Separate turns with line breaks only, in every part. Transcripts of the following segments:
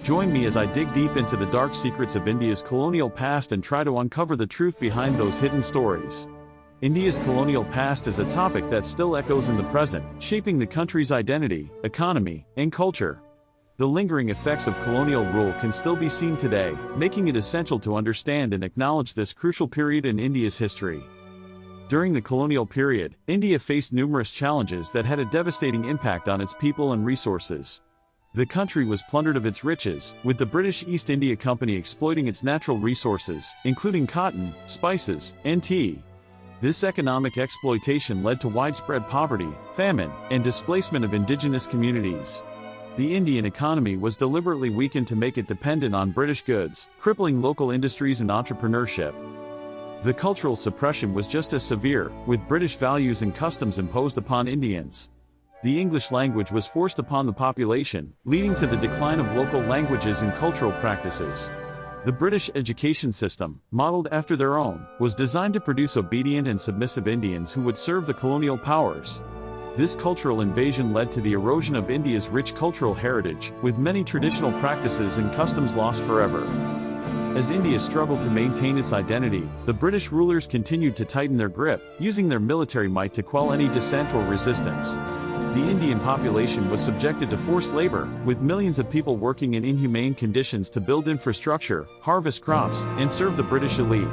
Join me as I dig deep into the dark secrets of India's colonial past and try to uncover the truth behind those hidden stories. India's colonial past is a topic that still echoes in the present, shaping the country's identity, economy, and culture. The lingering effects of colonial rule can still be seen today, making it essential to understand and acknowledge this crucial period in India's history. During the colonial period, India faced numerous challenges that had a devastating impact on its people and resources. The country was plundered of its riches, with the British East India Company exploiting its natural resources, including cotton, spices, and tea. This economic exploitation led to widespread poverty, famine, and displacement of indigenous communities. The Indian economy was deliberately weakened to make it dependent on British goods, crippling local industries and entrepreneurship. The cultural suppression was just as severe, with British values and customs imposed upon Indians. The English language was forced upon the population, leading to the decline of local languages and cultural practices. The British education system, modeled after their own, was designed to produce obedient and submissive Indians who would serve the colonial powers. This cultural invasion led to the erosion of India's rich cultural heritage, with many traditional practices and customs lost forever. As India struggled to maintain its identity, the British rulers continued to tighten their grip, using their military might to quell any dissent or resistance. The Indian population was subjected to forced labor, with millions of people working in inhumane conditions to build infrastructure, harvest crops, and serve the British elite.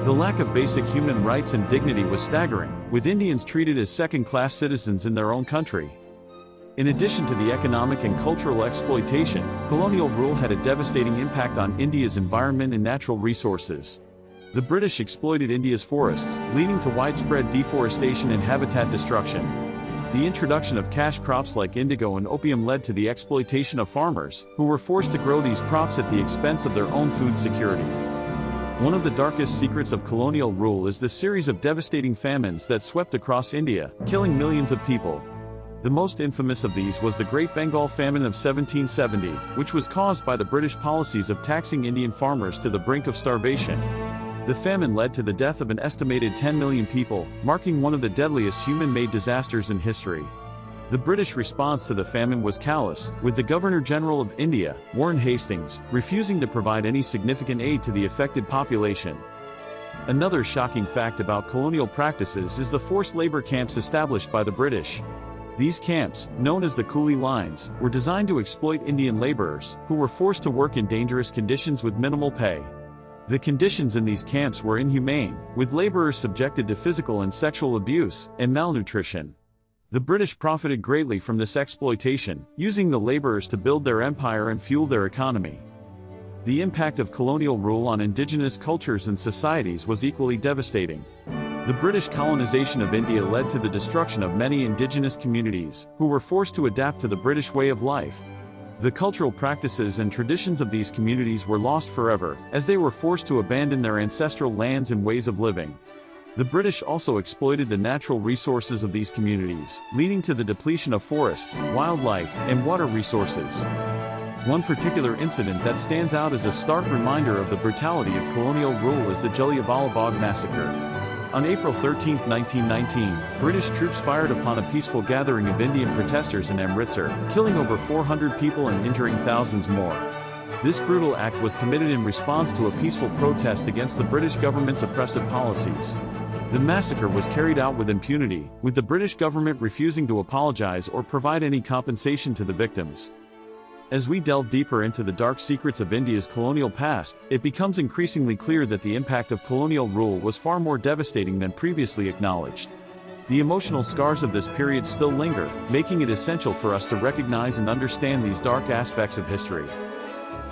The lack of basic human rights and dignity was staggering, with Indians treated as second-class citizens in their own country. In addition to the economic and cultural exploitation, colonial rule had a devastating impact on India's environment and natural resources. The British exploited India's forests, leading to widespread deforestation and habitat destruction. The introduction of cash crops like indigo and opium led to the exploitation of farmers, who were forced to grow these crops at the expense of their own food security. One of the darkest secrets of colonial rule is the series of devastating famines that swept across India, killing millions of people. The most infamous of these was the Great Bengal Famine of 1770, which was caused by the British policies of taxing Indian farmers to the brink of starvation. The famine led to the death of an estimated 10 million people, marking one of the deadliest human-made disasters in history. The British response to the famine was callous, with the Governor-General of India, Warren Hastings, refusing to provide any significant aid to the affected population. Another shocking fact about colonial practices is the forced labor camps established by the British. These camps, known as the coolie lines, were designed to exploit Indian laborers, who were forced to work in dangerous conditions with minimal pay. The conditions in these camps were inhumane, with laborers subjected to physical and sexual abuse, and malnutrition. The British profited greatly from this exploitation, using the laborers to build their empire and fuel their economy. The impact of colonial rule on indigenous cultures and societies was equally devastating. The British colonization of India led to the destruction of many indigenous communities, who were forced to adapt to the British way of life. The cultural practices and traditions of these communities were lost forever, as they were forced to abandon their ancestral lands and ways of living. The British also exploited the natural resources of these communities, leading to the depletion of forests, wildlife, and water resources. One particular incident that stands out as a stark reminder of the brutality of colonial rule is the Jallianwala Bagh massacre. On April 13, 1919, British troops fired upon a peaceful gathering of Indian protesters in Amritsar, killing over 400 people and injuring thousands more. This brutal act was committed in response to a peaceful protest against the British government's oppressive policies. The massacre was carried out with impunity, with the British government refusing to apologize or provide any compensation to the victims. As we delve deeper into the dark secrets of India's colonial past, it becomes increasingly clear that the impact of colonial rule was far more devastating than previously acknowledged. The emotional scars of this period still linger, making it essential for us to recognize and understand these dark aspects of history.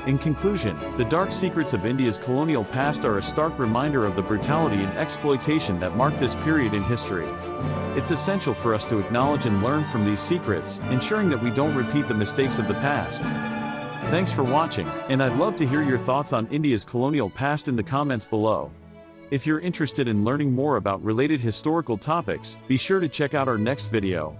In conclusion, the dark secrets of India's colonial past are a stark reminder of the brutality and exploitation that marked this period in history. It's essential for us to acknowledge and learn from these secrets, ensuring that we don't repeat the mistakes of the past. Thanks for watching, and I'd love to hear your thoughts on India's colonial past in the comments below. If you're interested in learning more about related historical topics, be sure to check out our next video.